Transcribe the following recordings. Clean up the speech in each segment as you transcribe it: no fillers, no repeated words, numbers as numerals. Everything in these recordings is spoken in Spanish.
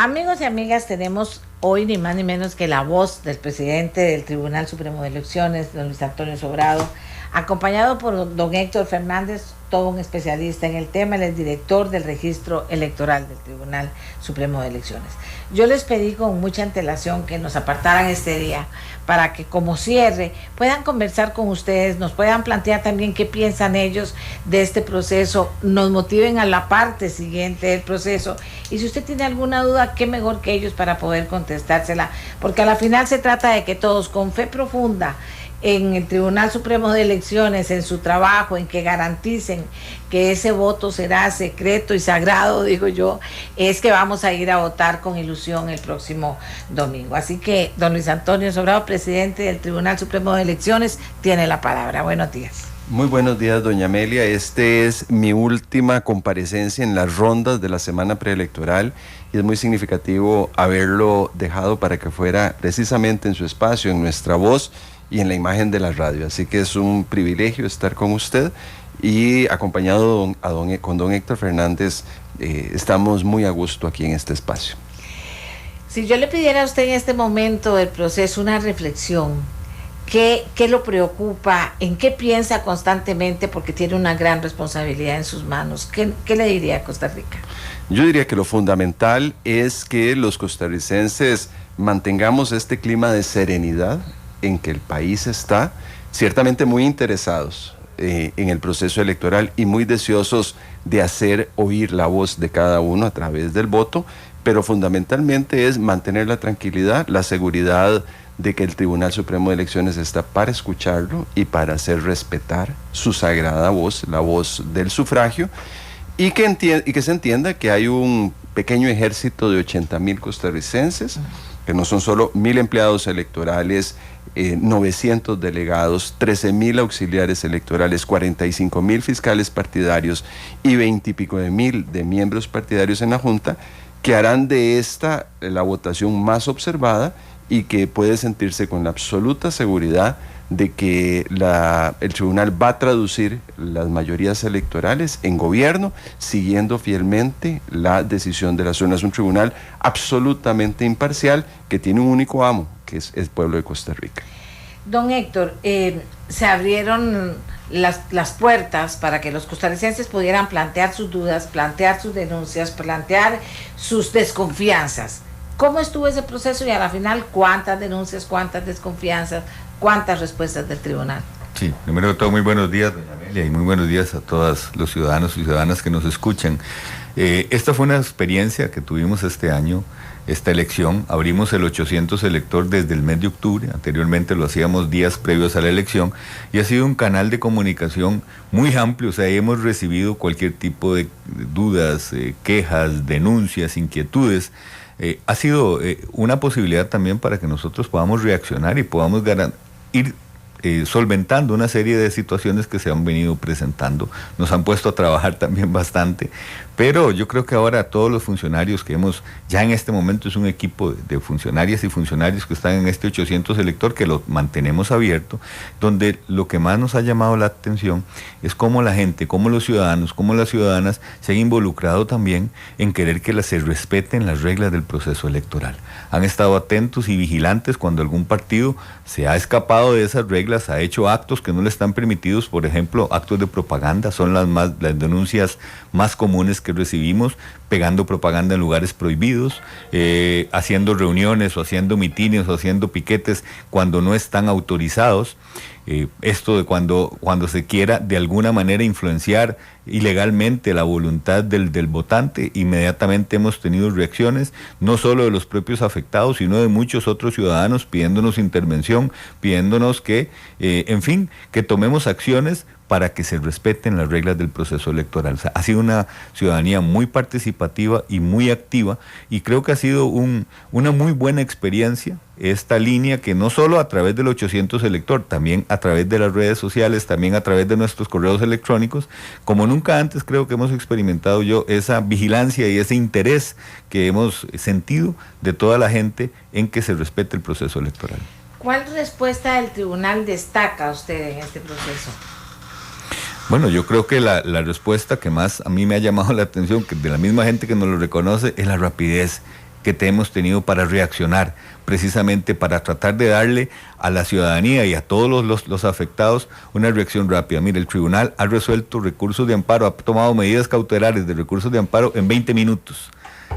Amigos y amigas, tenemos hoy ni más ni menos que la voz del presidente del Tribunal Supremo de Elecciones, don Luis Antonio Sobrado, acompañado por don Héctor Fernández, todo un especialista en el tema, el director del registro electoral del Tribunal Supremo de Elecciones. Yo les pedí con mucha antelación que nos apartaran este día para que como cierre puedan conversar con ustedes, nos puedan plantear también qué piensan ellos de este proceso, nos motiven a la parte siguiente del proceso, y si usted tiene alguna duda, qué mejor que ellos para poder contestársela, porque a la final se trata de que todos con fe profunda en el Tribunal Supremo de Elecciones, en su trabajo, en que garanticen que ese voto será secreto y sagrado, digo yo, es que vamos a ir a votar con ilusión el próximo domingo. Así que, don Luis Antonio Sobrado, presidente del Tribunal Supremo de Elecciones, tiene la palabra. Buenos días. Muy buenos días, doña Amelia. Este es mi última comparecencia en las rondas de la semana preelectoral y es muy significativo haberlo dejado para que fuera precisamente en su espacio, en nuestra voz y en la imagen de la radio. Así que es un privilegio estar con usted y acompañado con don Héctor Fernández. Estamos muy a gusto aquí en este espacio. Si yo le pidiera a usted en este momento del proceso una reflexión, ¿qué lo preocupa? ¿En qué piensa constantemente? Porque tiene una gran responsabilidad en sus manos. ¿Qué le diría a Costa Rica? Yo diría que lo fundamental es que los costarricenses mantengamos este clima de serenidad en que el país está, ciertamente muy interesados en el proceso electoral y muy deseosos de hacer oír la voz de cada uno a través del voto, pero fundamentalmente es mantener la tranquilidad, la seguridad de que el Tribunal Supremo de Elecciones está para escucharlo y para hacer respetar su sagrada voz, la voz del sufragio, y que se entienda que hay un pequeño ejército de 80,000 costarricenses, que no son solo 1,000 empleados electorales, 900 delegados, 13,000 auxiliares electorales, 45,000 fiscales partidarios y 20 y pico de mil de miembros partidarios en la Junta, que harán de esta la votación más observada y que puede sentirse con la absoluta seguridad de que el tribunal va a traducir las mayorías electorales en gobierno, siguiendo fielmente la decisión de las urnas. Es un tribunal absolutamente imparcial que tiene un único amo, que es el pueblo de Costa Rica. Don Héctor, se abrieron las puertas para que los costarricenses pudieran plantear sus dudas, plantear sus denuncias, plantear sus desconfianzas. ¿Cómo estuvo ese proceso y a la final cuántas denuncias, cuántas desconfianzas, cuántas respuestas del tribunal? Sí, primero de todo, muy buenos días, doña Amelia, y muy buenos días a todos los ciudadanos y ciudadanas que nos escuchan. Esta fue una experiencia que tuvimos este año, esta elección. Abrimos el 800 elector desde el mes de octubre, anteriormente lo hacíamos días previos a la elección, y ha sido un canal de comunicación muy amplio. O sea, hemos recibido cualquier tipo de dudas, quejas, denuncias, inquietudes. Ha sido una posibilidad también para que nosotros podamos reaccionar y podamos ir solventando una serie de situaciones que se han venido presentando. Nos han puesto a trabajar también bastante, pero yo creo que ahora todos los funcionarios que ya en este momento es un equipo de funcionarias y funcionarios que están en este 800 elector, que lo mantenemos abierto, donde lo que más nos ha llamado la atención es cómo la gente, cómo los ciudadanos, cómo las ciudadanas se han involucrado también en querer que se respeten las reglas del proceso electoral. Han estado atentos y vigilantes cuando algún partido se ha escapado de esas reglas, ha hecho actos que no le están permitidos, por ejemplo, actos de propaganda, son las denuncias más comunes que recibimos, pegando propaganda en lugares prohibidos, haciendo reuniones o haciendo mitines o haciendo piquetes cuando no están autorizados. Esto de cuando se quiera de alguna manera influenciar ilegalmente la voluntad del votante, inmediatamente hemos tenido reacciones, no solo de los propios afectados, sino de muchos otros ciudadanos pidiéndonos intervención, pidiéndonos que tomemos acciones para que se respeten las reglas del proceso electoral. O sea, ha sido una ciudadanía muy participativa y muy activa, y creo que ha sido una muy buena experiencia esta línea, que no solo a través del 800 elector, también a través de las redes sociales, también a través de nuestros correos electrónicos, como nunca antes creo que hemos experimentado yo esa vigilancia y ese interés que hemos sentido de toda la gente en que se respete el proceso electoral. ¿Cuál respuesta del tribunal destaca usted en este proceso? Bueno, yo creo que la respuesta que más a mí me ha llamado la atención, que de la misma gente que nos lo reconoce, es la rapidez que hemos tenido para reaccionar, precisamente para tratar de darle a la ciudadanía y a todos los afectados una reacción rápida. Mire, el tribunal ha resuelto recursos de amparo, ha tomado medidas cautelares de recursos de amparo en 20 minutos.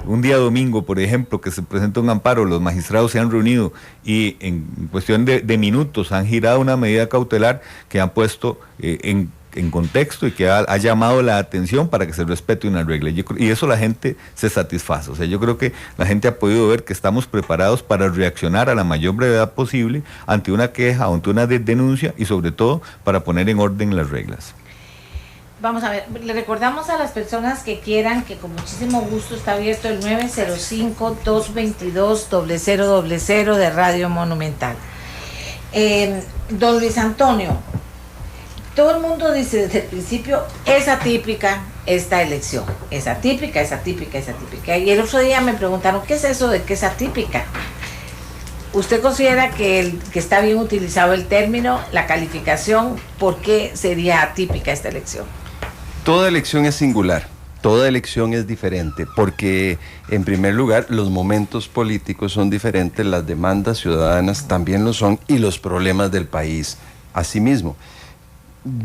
Un día domingo, por ejemplo, que se presenta un amparo, los magistrados se han reunido y en cuestión de minutos han girado una medida cautelar que han puesto en contexto y que ha llamado la atención para que se respete una regla. Y eso la gente se satisface. O sea, yo creo que la gente ha podido ver que estamos preparados para reaccionar a la mayor brevedad posible ante una queja, ante una denuncia y sobre todo para poner en orden las reglas. Vamos a ver, le recordamos a las personas que quieran que con muchísimo gusto está abierto el 905-222-0000 de Radio Monumental. Don Luis Antonio, todo el mundo dice desde el principio, es atípica esta elección, es atípica. Y el otro día me preguntaron, ¿qué es eso de que es atípica? ¿Usted considera que está bien utilizado el término, la calificación? ¿Por qué sería atípica esta elección? Toda elección es singular, toda elección es diferente, porque en primer lugar los momentos políticos son diferentes, las demandas ciudadanas también lo son y los problemas del país asimismo.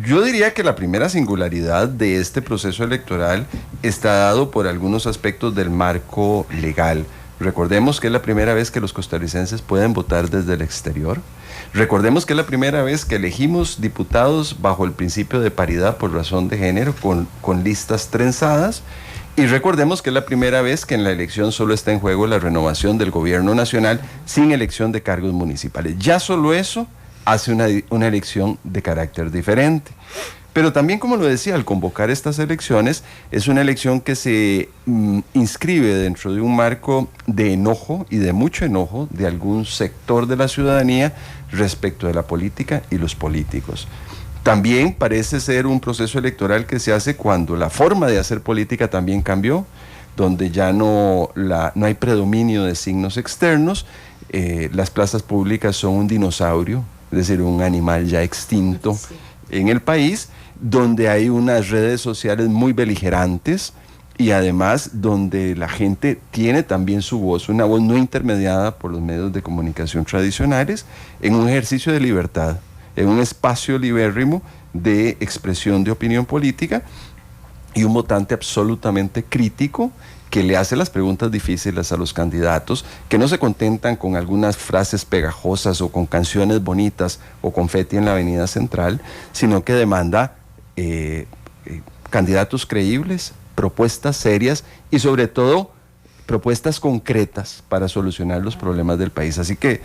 Yo diría que la primera singularidad de este proceso electoral está dado por algunos aspectos del marco legal. Recordemos que es la primera vez que los costarricenses pueden votar desde el exterior. Recordemos que es la primera vez que elegimos diputados bajo el principio de paridad por razón de género, con listas trenzadas. Y recordemos que es la primera vez que en la elección solo está en juego la renovación del gobierno nacional sin elección de cargos municipales. Ya solo eso hace una elección de carácter diferente. Pero también, como lo decía, al convocar estas elecciones, es una elección que se inscribe dentro de un marco de enojo y de mucho enojo de algún sector de la ciudadanía respecto de la política y los políticos. También parece ser un proceso electoral que se hace cuando la forma de hacer política también cambió, donde ya no hay predominio de signos externos, las plazas públicas son un dinosaurio, es decir, un animal ya extinto en el país, donde hay unas redes sociales muy beligerantes y además donde la gente tiene también su voz, una voz no intermediada por los medios de comunicación tradicionales, en un ejercicio de libertad, en un espacio libérrimo de expresión de opinión política y un votante absolutamente crítico que le hace las preguntas difíciles a los candidatos, que no se contentan con algunas frases pegajosas o con canciones bonitas o confeti en la avenida central, sino que demanda candidatos creíbles, propuestas serias y sobre todo propuestas concretas para solucionar los problemas del país. Así que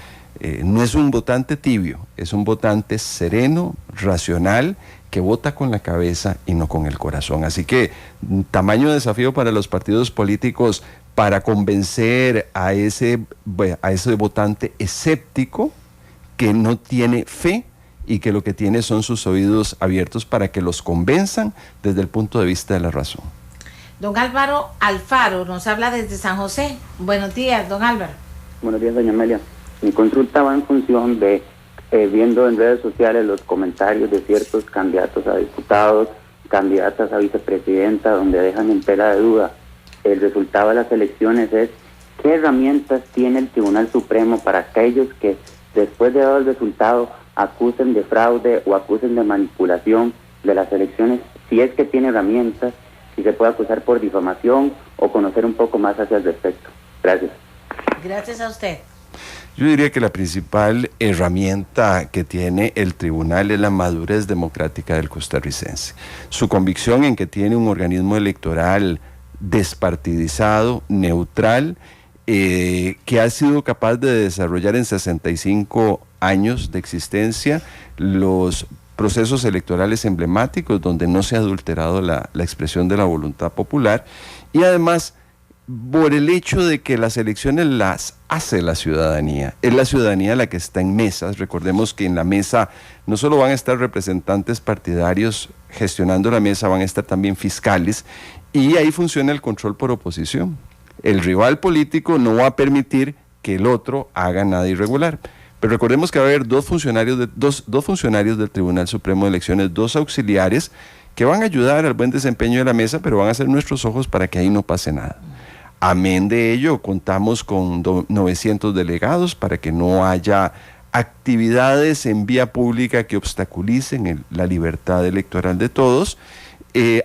no es un votante tibio, es un votante sereno, racional, que vota con la cabeza y no con el corazón. Así que tamaño desafío para los partidos políticos para convencer a ese votante escéptico que no tiene fe y que lo que tiene son sus oídos abiertos para que los convenzan desde el punto de vista de la razón. Don Álvaro Alfaro nos habla desde San José. Buenos días, don Álvaro. Buenos días, doña Amelia. Mi consulta va en función de, viendo en redes sociales los comentarios de ciertos candidatos a diputados, candidatas a vicepresidenta, donde dejan en tela de duda el resultado de las elecciones, es qué herramientas tiene el Tribunal Supremo para aquellos que después de dado el resultado acusen de fraude o acusen de manipulación de las elecciones, si es que tiene herramientas, si se puede acusar por difamación o conocer un poco más hacia el respecto. Gracias. Gracias a usted. Yo diría que la principal herramienta que tiene el tribunal es la madurez democrática del costarricense. Su convicción en que tiene un organismo electoral despartidizado, neutral, que ha sido capaz de desarrollar en 65 años de existencia los procesos electorales emblemáticos donde no se ha adulterado la expresión de la voluntad popular y además por el hecho de que las elecciones las hace la ciudadanía, es la ciudadanía la que está en mesas. Recordemos que en la mesa no solo van a estar representantes partidarios gestionando la mesa, van a estar también fiscales y ahí funciona el control por oposición. El rival político no va a permitir que el otro haga nada irregular. Pero recordemos que va a haber dos funcionarios del Tribunal Supremo de Elecciones, dos auxiliares que van a ayudar al buen desempeño de la mesa, pero van a ser nuestros ojos para que ahí no pase nada. Amén de ello, contamos con 900 delegados para que no haya actividades en vía pública que obstaculicen la libertad electoral de todos.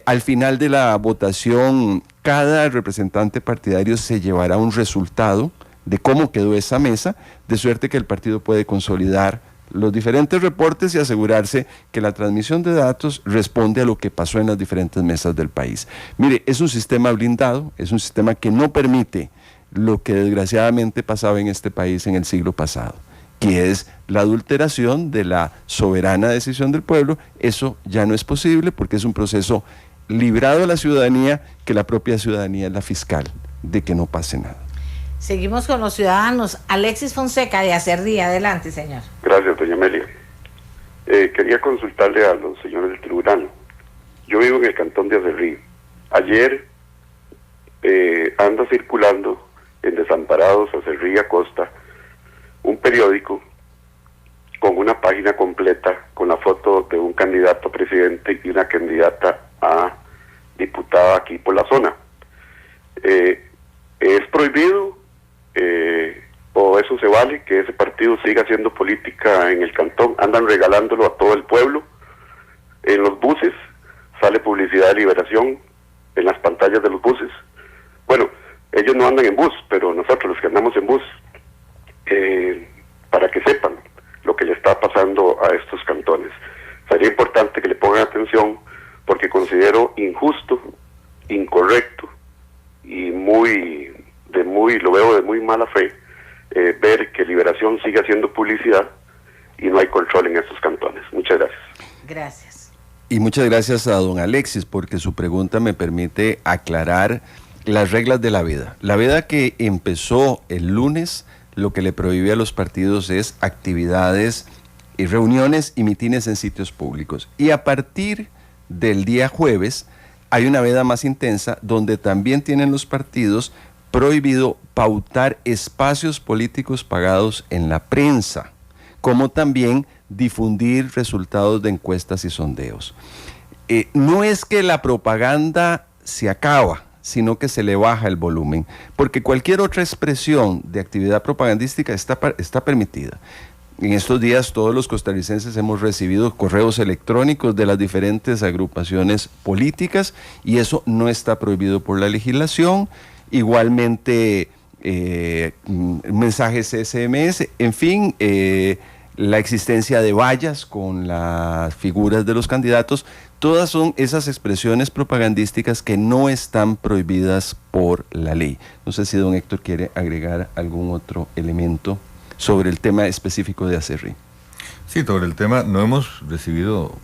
Al final de la votación, cada representante partidario se llevará un resultado de cómo quedó esa mesa, de suerte que el partido puede consolidar los diferentes reportes y asegurarse que la transmisión de datos responde a lo que pasó en las diferentes mesas del país. Mire, es un sistema blindado, es un sistema que no permite lo que desgraciadamente pasaba en este país en el siglo pasado, que es la adulteración de la soberana decisión del pueblo. Eso ya no es posible porque es un proceso librado a la ciudadanía, que la propia ciudadanía es la fiscal de que no pase nada. Seguimos con los ciudadanos. Alexis Fonseca de Acerrí, adelante, señor. Gracias, doña Amelia. Quería consultarle a los señores del tribunal. Yo vivo en el cantón de Acerrí. Ayer anda circulando en Desamparados, Acerrí, Acosta, un periódico con una página completa con la foto de un candidato a presidente y una candidata a diputada aquí por la zona. ¿Es prohibido o eso se vale que ese partido siga haciendo política en el cantón? Andan regalándolo a todo el pueblo. En los buses sale publicidad de Liberación en las pantallas de los buses. Bueno, ellos no andan en bus, pero nosotros los que andamos en bus, para que sepan lo que le está pasando a estos cantones. Sería importante que le pongan atención, porque considero injusto, incorrecto y lo veo de muy mala fe, ver que Liberación sigue haciendo publicidad y no hay control en estos cantones. Muchas gracias. Gracias. Y muchas gracias a don Alexis, porque su pregunta me permite aclarar las reglas de la veda. La veda que empezó el lunes, lo que le prohíbe a los partidos es actividades y reuniones y mitines en sitios públicos. Y a partir del día jueves hay una veda más intensa, donde también tienen los partidos prohibido pautar espacios políticos pagados en la prensa, como también difundir resultados de encuestas y sondeos. No es que la propaganda se acaba, sino que se le baja el volumen, porque cualquier otra expresión de actividad propagandística está permitida. En estos días todos los costarricenses hemos recibido correos electrónicos de las diferentes agrupaciones políticas y eso no está prohibido por la legislación. Igualmente mensajes SMS, en fin, la existencia de vallas con las figuras de los candidatos, todas son esas expresiones propagandísticas que no están prohibidas por la ley. No sé si don Héctor quiere agregar algún otro elemento sobre el tema específico de Acerrí. Sí, sobre el tema no hemos recibido,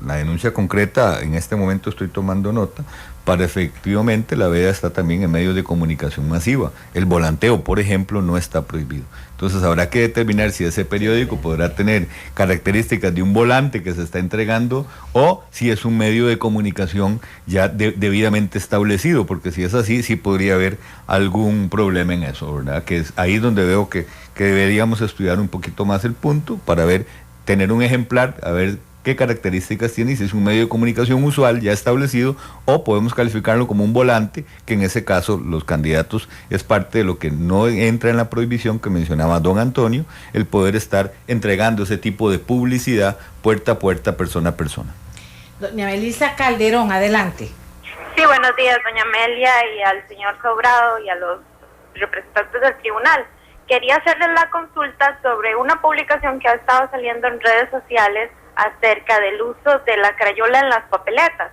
la denuncia concreta, en este momento estoy tomando nota, para efectivamente la veda está también en medios de comunicación masiva. El volanteo, por ejemplo, no está prohibido. Entonces habrá que determinar si ese periódico podrá tener características de un volante que se está entregando o si es un medio de comunicación ya debidamente establecido, porque si es así, sí podría haber algún problema en eso, ¿verdad? Que es ahí donde veo que deberíamos estudiar un poquito más el punto para tener un ejemplar, a ver qué características tiene y si es un medio de comunicación usual ya establecido o podemos calificarlo como un volante, que en ese caso los candidatos es parte de lo que no entra en la prohibición que mencionaba don Antonio, el poder estar entregando ese tipo de publicidad puerta a puerta, persona a persona. Doña Melissa Calderón, adelante. Sí, buenos días, doña Amelia, y al señor Sobrado y a los representantes del tribunal. Quería hacerles la consulta sobre una publicación que ha estado saliendo en redes sociales acerca del uso de la crayola en las papeletas.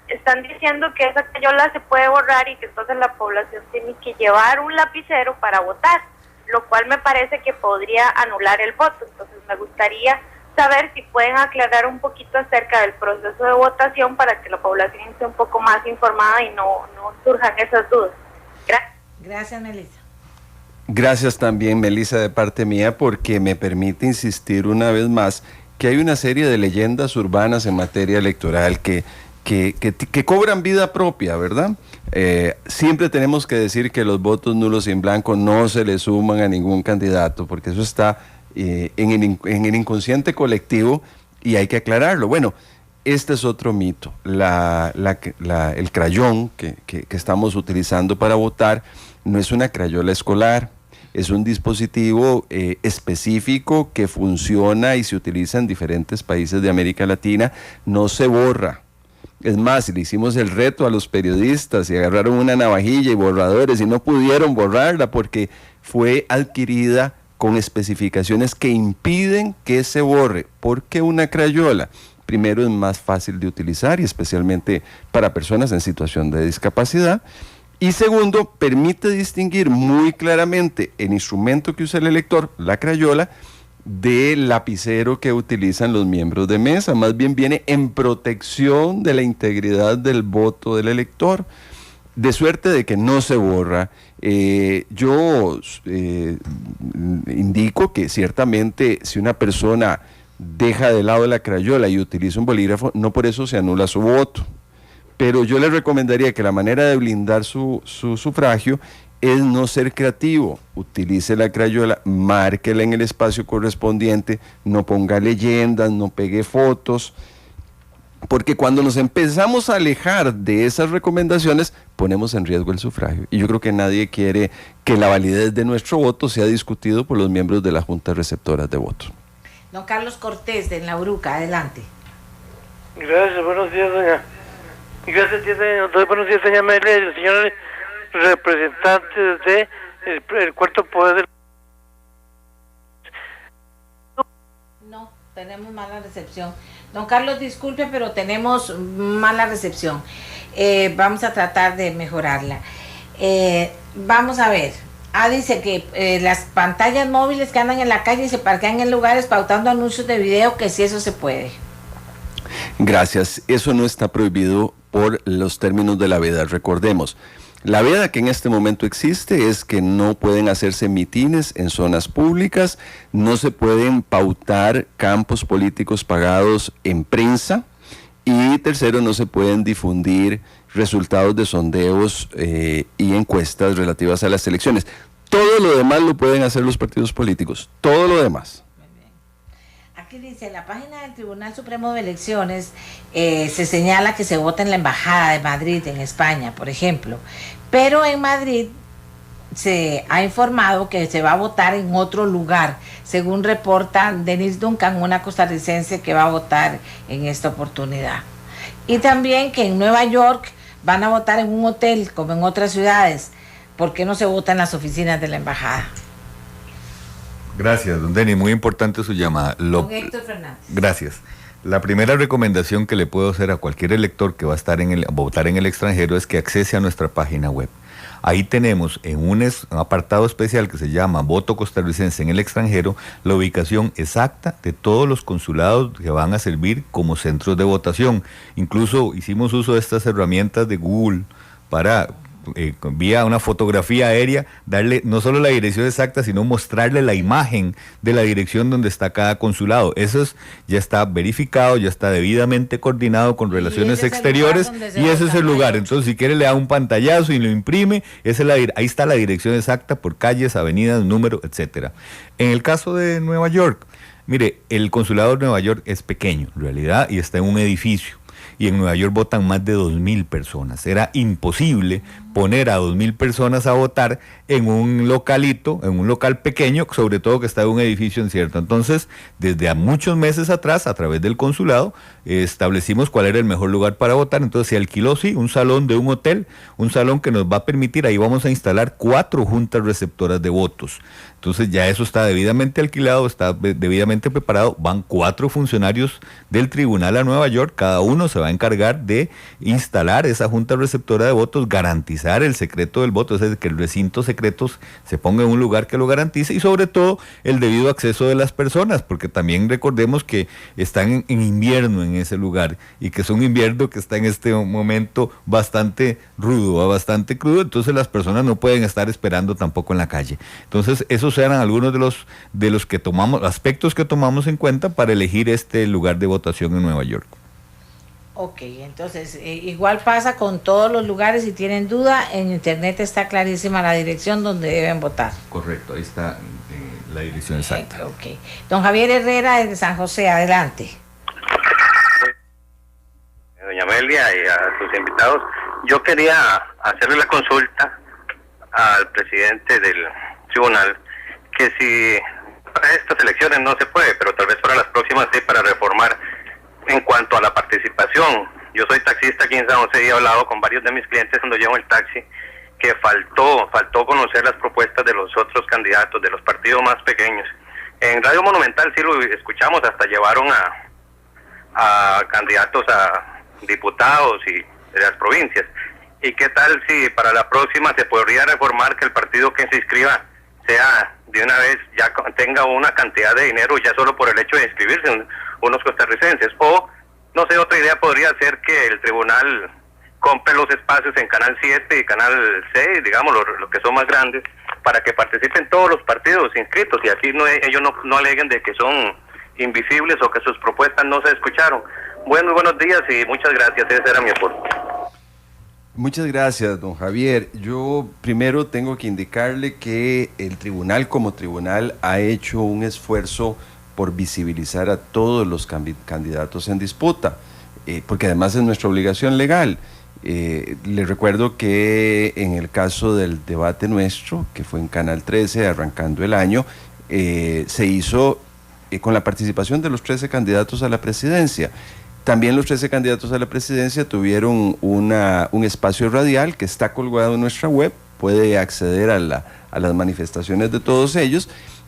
Están diciendo que esa crayola se puede borrar y que entonces la población tiene que llevar un lapicero para votar, lo cual me parece que podría anular el voto. Entonces me gustaría saber si pueden aclarar un poquito acerca del proceso de votación para que la población esté un poco más informada y no surjan esas dudas. Gracias. Gracias, Melissa. Gracias también, Melissa, de parte mía, porque me permite insistir una vez más que hay una serie de leyendas urbanas en materia electoral que cobran vida propia, ¿verdad? Siempre tenemos que decir que los votos nulos y en blanco no se le suman a ningún candidato, porque eso está en el inconsciente colectivo y hay que aclararlo. Bueno, este es otro mito. El crayón que estamos utilizando para votar no es una crayola escolar, es un dispositivo específico que funciona y se utiliza en diferentes países de América Latina, no se borra. Es más, le hicimos el reto a los periodistas y agarraron una navajilla y borradores y no pudieron borrarla porque fue adquirida con especificaciones que impiden que se borre. ¿Por qué una crayola? Primero, es más fácil de utilizar y especialmente para personas en situación de discapacidad. Y segundo, permite distinguir muy claramente el instrumento que usa el elector, la crayola, del lapicero que utilizan los miembros de mesa. Más bien viene en protección de la integridad del voto del elector, de suerte de que no se borra. Yo indico que ciertamente si una persona deja de lado la crayola y utiliza un bolígrafo, no por eso se anula su voto. Pero yo le recomendaría que la manera de blindar su sufragio es no ser creativo. Utilice la crayola, márquela en el espacio correspondiente, no ponga leyendas, no pegue fotos, porque cuando nos empezamos a alejar de esas recomendaciones, ponemos en riesgo el sufragio. Y yo creo que nadie quiere que la validez de nuestro voto sea discutido por los miembros de las juntas receptoras de voto. Don Carlos Cortés, de La Uruca, adelante. Gracias, buenos días, doña. Gracias, buenos días, doña Amelia y los señores representantes de el cuarto poder del... No, tenemos mala recepción. Don Carlos, disculpe, pero tenemos mala recepción. Vamos a tratar de mejorarla. Vamos a ver. Dice que las pantallas móviles que andan en la calle y se parquean en lugares pautando anuncios de video, que si eso se puede. Gracias. Eso no está prohibido por los términos de la veda. Recordemos, la veda que en este momento existe es que no pueden hacerse mitines en zonas públicas, no se pueden pautar campos políticos pagados en prensa y tercero, no se pueden difundir resultados de sondeos y encuestas relativas a las elecciones. Todo lo demás lo pueden hacer los partidos políticos, todo lo demás. Aquí dice, en la página del Tribunal Supremo de Elecciones se señala que se vota en la Embajada de Madrid, en España, por ejemplo, pero en Madrid se ha informado que se va a votar en otro lugar, según reporta Denise Duncan, una costarricense que va a votar en esta oportunidad. Y también que en Nueva York van a votar en un hotel, como en otras ciudades. ¿Por qué no se vota en las oficinas de la embajada? Gracias, don Denis, muy importante su llamada. Don Héctor Fernández. Gracias. La primera recomendación que le puedo hacer a cualquier elector que va a estar votar en el extranjero es que accese a nuestra página web. Ahí tenemos en un apartado especial que se llama Voto Costarricense en el extranjero, la ubicación exacta de todos los consulados que van a servir como centros de votación. Incluso hicimos uso de estas herramientas de Google para vía una fotografía aérea, darle no solo la dirección exacta, sino mostrarle la imagen de la dirección donde está cada consulado. Eso ya está verificado, ya está debidamente coordinado con Relaciones Exteriores y ese es el lugar. Entonces, si quiere le da un pantallazo y lo imprime, ahí está la dirección exacta por calles, avenidas, número, etcétera. En el caso de Nueva York, mire, el consulado de Nueva York es pequeño, en realidad, y está en un edificio. Y en Nueva York votan más de 2.000 personas. Era imposible poner a 2.000 personas a votar en un localito, en un local pequeño, sobre todo que está en un edificio incierto. Entonces, desde muchos meses atrás, a través del consulado, establecimos cuál era el mejor lugar para votar. Entonces se alquiló, sí, un salón de un hotel, un salón que nos va a permitir, ahí vamos a instalar 4 juntas receptoras de votos. Entonces ya eso está debidamente alquilado, está debidamente preparado, van 4 funcionarios del tribunal a Nueva York, cada uno se va a encargar de instalar esa junta receptora de votos, garantizar el secreto del voto, es decir, que el recinto secreto se ponga en un lugar que lo garantice y sobre todo el debido acceso de las personas, porque también recordemos que están en invierno en ese lugar y que es un invierno que está en este momento bastante rudo, bastante crudo, entonces las personas no pueden estar esperando tampoco en la calle. Entonces esos eran algunos de los que tomamos, aspectos que tomamos en cuenta para elegir este lugar de votación en Nueva York. Ok, entonces igual pasa con todos los lugares. Si tienen duda, en internet está clarísima la dirección donde deben votar. Correcto, ahí está la dirección exacta. Ok. Don Javier Herrera de San José, adelante. Doña Amelia y a sus invitados, yo quería hacerle la consulta al presidente del tribunal que si para estas elecciones no se puede, pero tal vez para las próximas sí, para reformar en cuanto a la participación. Yo soy taxista aquí en San José y he hablado con varios de mis clientes cuando llevo el taxi que faltó conocer las propuestas de los otros candidatos, de los partidos más pequeños. En Radio Monumental sí lo escuchamos, hasta llevaron a candidatos a diputados y de las provincias. ¿Y qué tal si para la próxima se podría reformar que el partido que se inscriba sea de una vez, ya tenga una cantidad de dinero ya solo por el hecho de inscribirse unos costarricenses? O, no sé, otra idea podría ser que el tribunal compre los espacios en Canal 7 y Canal 6, digamos, los que son más grandes, para que participen todos los partidos inscritos y así ellos no aleguen de que son invisibles o que sus propuestas no se escucharon. Bueno, buenos días y muchas gracias, ese era mi aporte. Muchas gracias, don Javier. Yo primero tengo que indicarle que el tribunal como tribunal ha hecho un esfuerzo por visibilizar a todos los candidatos en disputa, porque además es nuestra obligación legal. Le recuerdo que en el caso del debate nuestro, que fue en Canal 13 arrancando el año, se hizo con la participación de los 13 candidatos a la presidencia. También los 13 candidatos a la presidencia tuvieron un espacio radial que está colgado en nuestra web, puede acceder a las manifestaciones de todos ellos,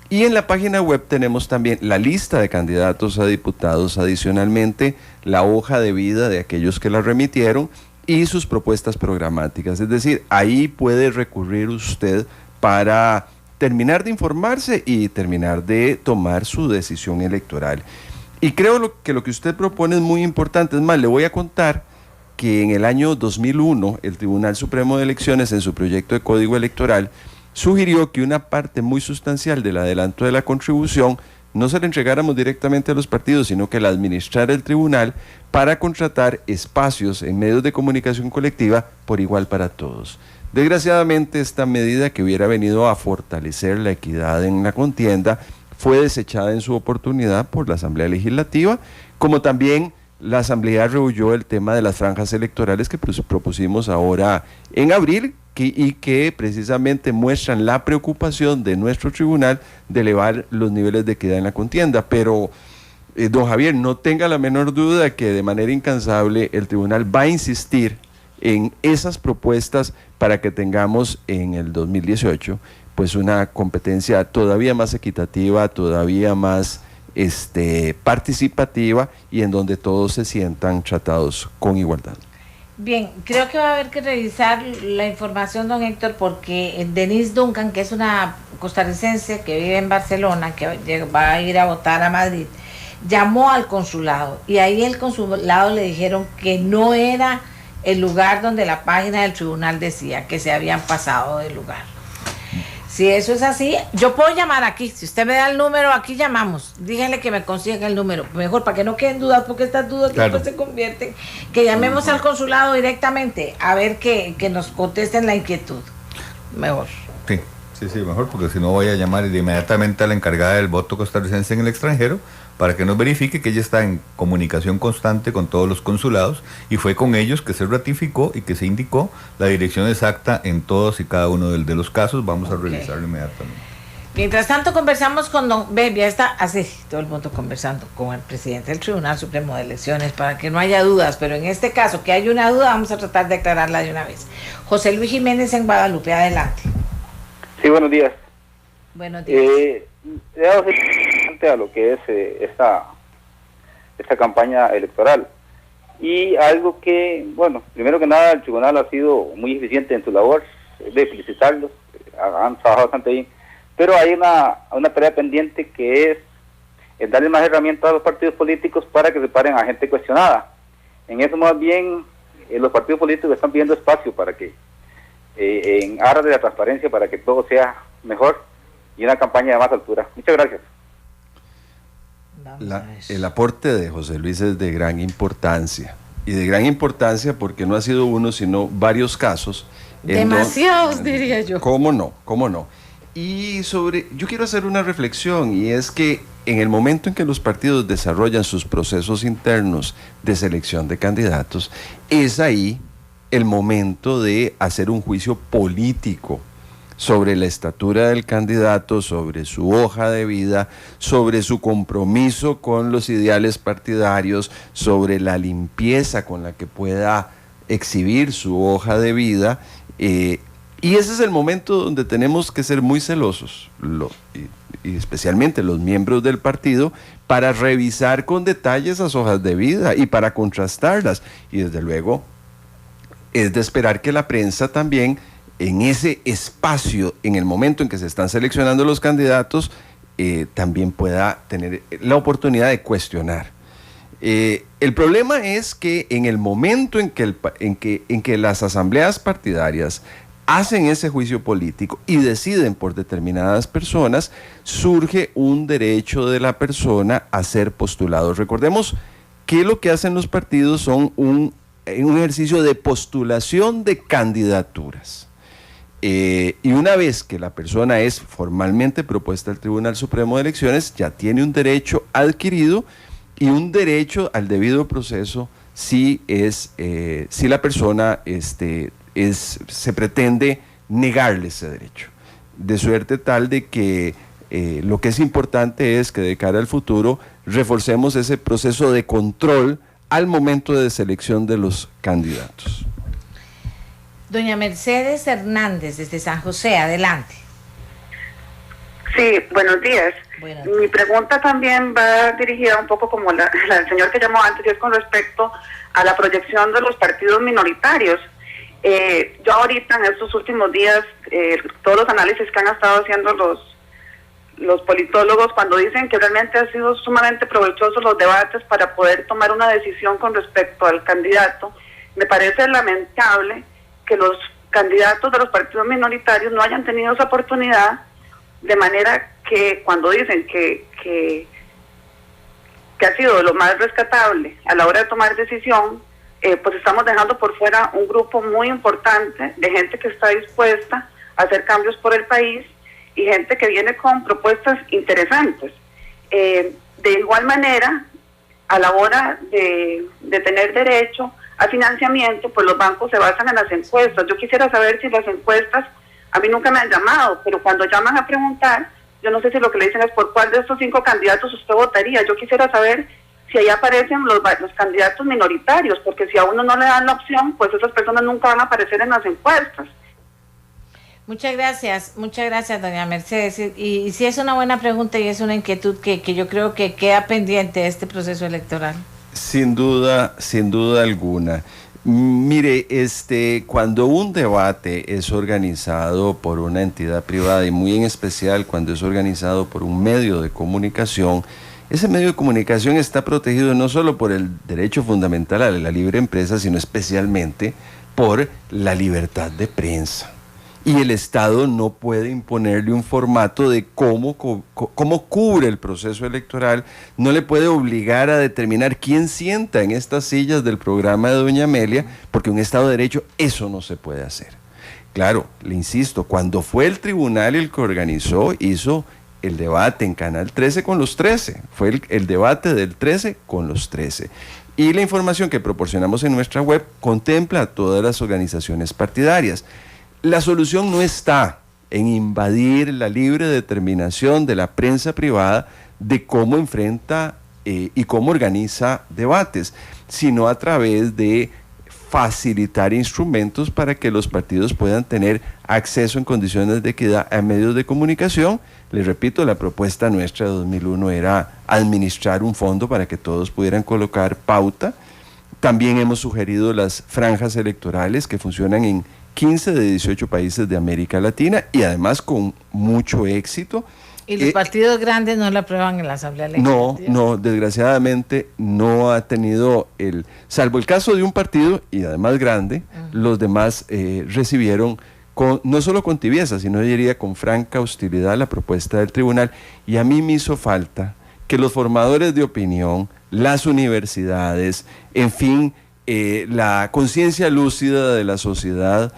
y en la página web tenemos también la lista de candidatos a diputados, adicionalmente la hoja de vida de aquellos que la remitieron y sus propuestas programáticas. Es decir, ahí puede recurrir usted para terminar de informarse y terminar de tomar su decisión electoral. Y creo que lo que usted propone es muy importante. Es más, le voy a contar que en el año 2001 el Tribunal Supremo de Elecciones, en su proyecto de Código Electoral, sugirió que una parte muy sustancial del adelanto de la contribución no se la entregáramos directamente a los partidos, sino que la administrara el tribunal para contratar espacios en medios de comunicación colectiva por igual para todos. Desgraciadamente, esta medida, que hubiera venido a fortalecer la equidad en la contienda, fue desechada en su oportunidad por la Asamblea Legislativa, como también la Asamblea rehuyó el tema de las franjas electorales que propusimos ahora en abril y que precisamente muestran la preocupación de nuestro tribunal de elevar los niveles de equidad en la contienda. Pero, don Javier, no tenga la menor duda que de manera incansable el tribunal va a insistir en esas propuestas para que tengamos en el 2018 pues una competencia todavía más equitativa, todavía más participativa y en donde todos se sientan tratados con igualdad. Bien, creo que va a haber que revisar la información, don Héctor, porque Denise Duncan, que es una costarricense que vive en Barcelona, que va a ir a votar a Madrid, llamó al consulado y ahí el consulado le dijeron que no era el lugar donde la página del tribunal decía, que se habían pasado de lugar. Si eso es así, yo puedo llamar aquí. Si usted me da el número, aquí llamamos. Díganle que me consigan el número. Mejor, para que no queden dudas, porque estas dudas después se convierten. Que llamemos al consulado directamente a ver que nos contesten la inquietud. Mejor. Sí, mejor, porque si no voy a llamar inmediatamente a la encargada del voto costarricense en el extranjero para que nos verifique que ella está en comunicación constante con todos los consulados y fue con ellos que se ratificó y que se indicó la dirección exacta en todos y cada uno de los casos. Vamos a revisarlo inmediatamente. Mientras tanto conversamos con don ya está así todo el mundo conversando con el presidente del Tribunal Supremo de Elecciones para que no haya dudas, pero en este caso que hay una duda vamos a tratar de aclararla de una vez. José Luis Jiménez en Guadalupe, adelante. Sí, buenos días. Buenos días. He dado a lo que es esta campaña electoral y algo que, bueno, primero que nada el tribunal ha sido muy eficiente en su labor, de felicitarlos, han trabajado bastante bien, pero hay una tarea pendiente que es darle más herramientas a los partidos políticos para que se paren a gente cuestionada. En eso más bien los partidos políticos están pidiendo espacio para que en aras de la transparencia, para que todo sea mejor y una campaña de más altura. Muchas gracias. El aporte de José Luis es de gran importancia, y de gran importancia porque no ha sido uno, sino varios casos. Demasiados, diría yo. ¿Cómo no? Y yo quiero hacer una reflexión, y es que en el momento en que los partidos desarrollan sus procesos internos de selección de candidatos, es ahí el momento de hacer un juicio político sobre la estatura del candidato, sobre su hoja de vida, sobre su compromiso con los ideales partidarios, sobre la limpieza con la que pueda exhibir su hoja de vida, y ese es el momento donde tenemos que ser muy celosos, y especialmente los miembros del partido, para revisar con detalle esas hojas de vida y para contrastarlas. Y desde luego es de esperar que la prensa también, en ese espacio, en el momento en que se están seleccionando los candidatos, también pueda tener la oportunidad de cuestionar. El problema es que en el momento en que las asambleas partidarias hacen ese juicio político y deciden por determinadas personas, surge un derecho de la persona a ser postulado. Recordemos que lo que hacen los partidos son un ejercicio de postulación de candidaturas. Y una vez que la persona es formalmente propuesta al Tribunal Supremo de Elecciones, ya tiene un derecho adquirido y un derecho al debido proceso si la persona se pretende negarle ese derecho. De suerte tal de que lo que es importante es que de cara al futuro reforcemos ese proceso de control al momento de selección de los candidatos. Doña Mercedes Hernández, desde San José, adelante. Sí, buenos días. Buenos días. Mi pregunta también va dirigida un poco como la del señor que llamó antes, y es con respecto a la proyección de los partidos minoritarios. Yo ahorita en estos últimos días, todos los análisis que han estado haciendo los politólogos, cuando dicen que realmente han sido sumamente provechosos los debates para poder tomar una decisión con respecto al candidato, me parece lamentable que los candidatos de los partidos minoritarios no hayan tenido esa oportunidad, de manera que cuando dicen que ha sido lo más rescatable a la hora de tomar decisión, pues estamos dejando por fuera un grupo muy importante de gente que está dispuesta a hacer cambios por el país y gente que viene con propuestas interesantes. De igual manera, a la hora de tener derecho a financiamiento, pues los bancos se basan en las encuestas. Yo quisiera saber si las encuestas, a mí nunca me han llamado, pero cuando llaman a preguntar, yo no sé si lo que le dicen es por cuál de estos 5 candidatos usted votaría. Yo quisiera saber si ahí aparecen los candidatos minoritarios, porque si a uno no le dan la opción, pues esas personas nunca van a aparecer en las encuestas. Muchas gracias, doña Mercedes. Y sí es una buena pregunta y es una inquietud que yo creo que queda pendiente de este proceso electoral. Sin duda alguna. Mire, cuando un debate es organizado por una entidad privada, y muy en especial cuando es organizado por un medio de comunicación, ese medio de comunicación está protegido no solo por el derecho fundamental a la libre empresa, sino especialmente por la libertad de prensa. Y el Estado no puede imponerle un formato de cómo cubre el proceso electoral, no le puede obligar a determinar quién sienta en estas sillas del programa de doña Amelia, porque un Estado de Derecho eso no se puede hacer. Claro, le insisto, cuando fue el tribunal el que organizó, hizo el debate en Canal 13 con los 13, fue el debate del 13 con los 13. Y la información que proporcionamos en nuestra web contempla a todas las organizaciones partidarias. La solución no está en invadir la libre determinación de la prensa privada de cómo enfrenta y cómo organiza debates, sino a través de facilitar instrumentos para que los partidos puedan tener acceso en condiciones de equidad a medios de comunicación. Les repito, la propuesta nuestra de 2001 era administrar un fondo para que todos pudieran colocar pauta. También hemos sugerido las franjas electorales que funcionan en 15 de 18 países de América Latina y además con mucho éxito. ¿Y los partidos grandes no la aprueban en la Asamblea Legislativa? No, desgraciadamente no ha tenido salvo el caso de un partido y además grande, los demás recibieron no solo con tibieza, sino yo diría con franca hostilidad la propuesta del tribunal. Y a mí me hizo falta que los formadores de opinión, las universidades, en fin, la conciencia lúcida de la sociedad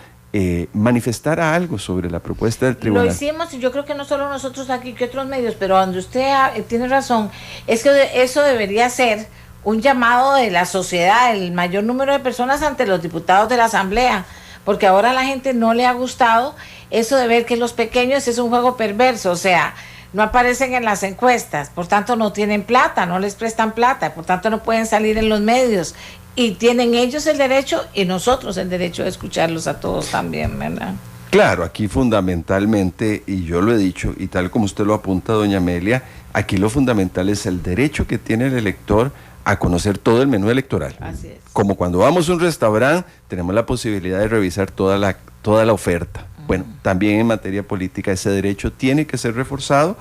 manifestara algo sobre la propuesta del tribunal. Lo hicimos, y yo creo que no solo nosotros aquí, que otros medios, pero donde usted tiene razón, es que eso debería ser un llamado de la sociedad, el mayor número de personas ante los diputados de la Asamblea, porque ahora a la gente no le ha gustado eso de ver que los pequeños es un juego perverso, o sea, no aparecen en las encuestas, por tanto no tienen plata, no les prestan plata, por tanto no pueden salir en los medios, y tienen ellos el derecho y nosotros el derecho de escucharlos a todos también, ¿verdad? Claro, aquí fundamentalmente, y yo lo he dicho, y tal como usted lo apunta, doña Amelia, aquí lo fundamental es el derecho que tiene el elector a conocer todo el menú electoral. Así es. Como cuando vamos a un restaurante, tenemos la posibilidad de revisar toda la oferta. Bueno, también en materia política ese derecho tiene que ser reforzado,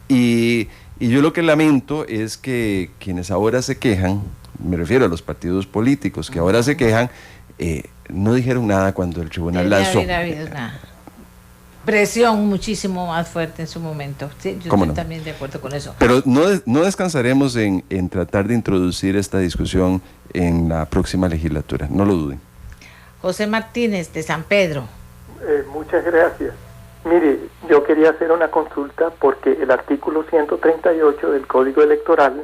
y yo lo que lamento es que quienes ahora se quejan, me refiero a los partidos políticos que ahora se quejan, no dijeron nada cuando el tribunal lanzó. Presión muchísimo más fuerte en su momento. Sí, yo estoy también de acuerdo con eso. Pero no descansaremos en tratar de introducir esta discusión en la próxima legislatura, no lo duden. José Martínez, de San Pedro. Muchas gracias. Mire, yo quería hacer una consulta porque el artículo 138 del Código Electoral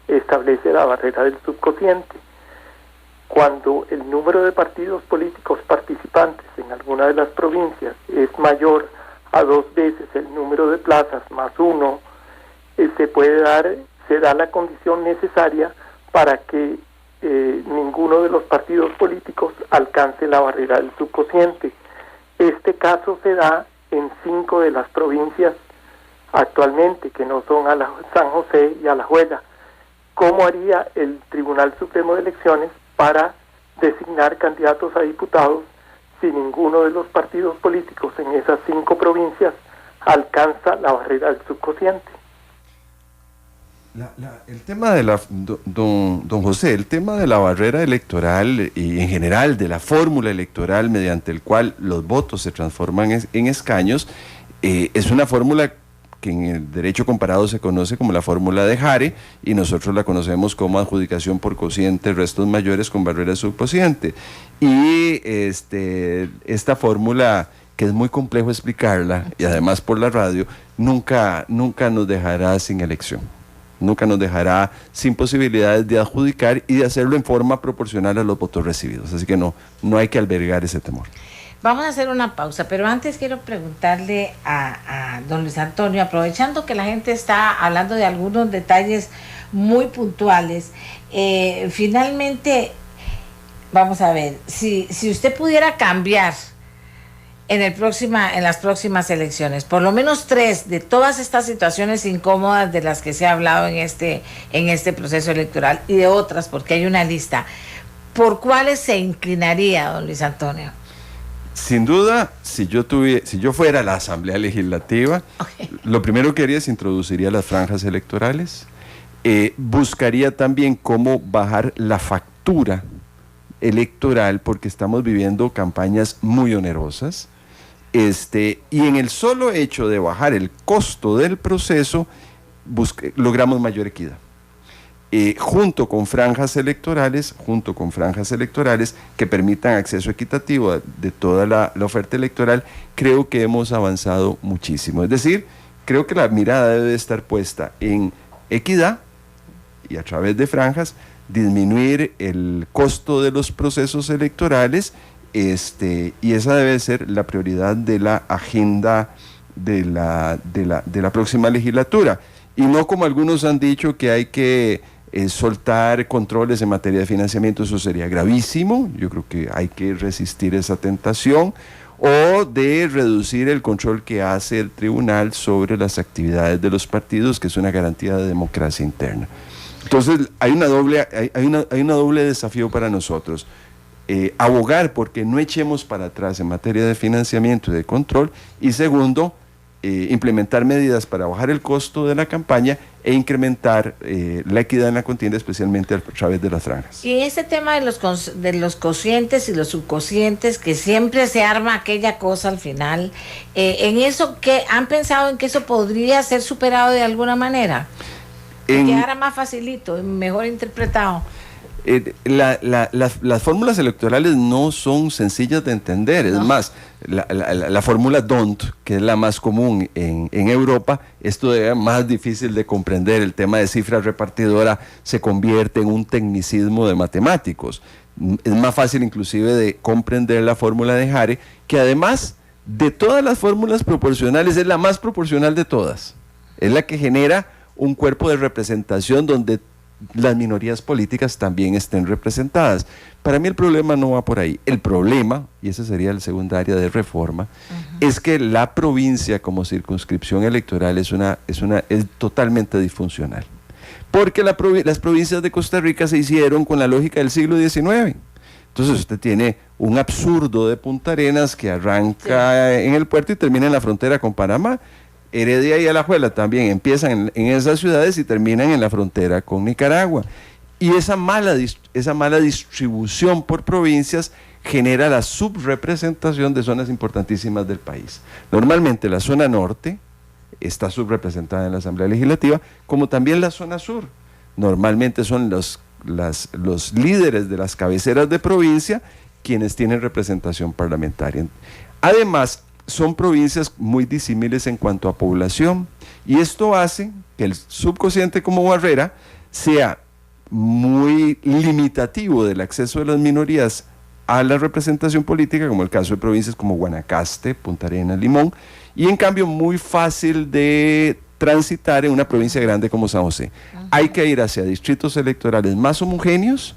establece la barrera del subcociente. Cuando el número de partidos políticos participantes en alguna de las provincias es mayor a 2 veces el número de plazas más 1, se da la condición necesaria para que ninguno de los partidos políticos alcance la barrera del subcociente. Este caso se da en 5 de las provincias actualmente, que no son San José y Alajuela. ¿Cómo haría el Tribunal Supremo de Elecciones para designar candidatos a diputados si ninguno de los partidos políticos en esas 5 provincias alcanza la barrera del subcociente? El tema de don José, el tema de la barrera electoral y en general de la fórmula electoral mediante el cual los votos se transforman en escaños, es una fórmula que en el derecho comparado se conoce como la fórmula de Hare, y nosotros la conocemos como adjudicación por cociente, restos mayores con barrera subcociente. Y esta fórmula, que es muy complejo explicarla, y además por la radio, nunca nos dejará sin elección. Nunca nos dejará sin posibilidades de adjudicar y de hacerlo en forma proporcional a los votos recibidos. Así que no hay que albergar ese temor. Vamos a hacer una pausa, pero antes quiero preguntarle a don Luis Antonio, aprovechando que la gente está hablando de algunos detalles muy puntuales, finalmente, vamos a ver, si usted pudiera cambiar en las próximas elecciones, por lo menos 3 de todas estas situaciones incómodas de las que se ha hablado en este proceso electoral y de otras, porque hay una lista, ¿por cuáles se inclinaría, don Luis Antonio? Sin duda, si yo fuera la Asamblea Legislativa, lo primero que haría es introduciría las franjas electorales, buscaría también cómo bajar la factura electoral, porque estamos viviendo campañas muy onerosas, y en el solo hecho de bajar el costo del proceso, logramos mayor equidad. Junto con franjas electorales que permitan acceso equitativo de toda la oferta electoral, creo que hemos avanzado muchísimo. Es decir, creo que la mirada debe estar puesta en equidad y a través de franjas disminuir el costo de los procesos electorales, y esa debe ser la prioridad de la agenda de la próxima legislatura, y no como algunos han dicho que hay que soltar controles en materia de financiamiento. Eso sería gravísimo. Yo creo que hay que resistir esa tentación, o de reducir el control que hace el tribunal sobre las actividades de los partidos, que es una garantía de democracia interna. Entonces hay una doble desafío para nosotros: abogar porque no echemos para atrás en materia de financiamiento y de control, y segundo, implementar medidas para bajar el costo de la campaña e incrementar la equidad en la contienda, especialmente a través de las franjas. Y ese tema de los cocientes y los subcocientes, que siempre se arma aquella cosa al final, ¿en eso qué han pensado en que eso podría ser superado de alguna manera? Que quedara más facilito, mejor interpretado. Las fórmulas electorales no son sencillas de entender, es más, la fórmula DONT, que es la más común en Europa, esto es más difícil de comprender. El tema de cifra repartidora se convierte en un tecnicismo de matemáticos. Es más fácil inclusive de comprender la fórmula de Hare, que además de todas las fórmulas proporcionales es la más proporcional de todas, es la que genera un cuerpo de representación donde las minorías políticas también estén representadas. Para mí el problema no va por ahí. El problema, y esa sería la segunda área de reforma, es que la provincia como circunscripción electoral es totalmente disfuncional. Porque las provincias de Costa Rica se hicieron con la lógica del siglo XIX. Entonces usted tiene un absurdo de Punta Arenas que arranca en el puerto y termina en la frontera con Panamá. Heredia y Alajuela también empiezan en esas ciudades y terminan en la frontera con Nicaragua. Y esa mala distribución por provincias genera la subrepresentación de zonas importantísimas del país. Normalmente la zona norte está subrepresentada en la Asamblea Legislativa, como también la zona sur. Normalmente son los líderes de las cabeceras de provincia quienes tienen representación parlamentaria. Además, son provincias muy disímiles en cuanto a población, y esto hace que el subcociente como barrera sea muy limitativo del acceso de las minorías a la representación política, como el caso de provincias como Guanacaste, Punta Arenas, Limón, y en cambio muy fácil de transitar en una provincia grande como San José. Hay que ir hacia distritos electorales más homogéneos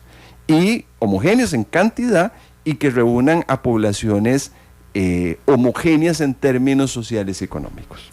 en cantidad y que reúnan a poblaciones homogéneas en términos sociales y económicos.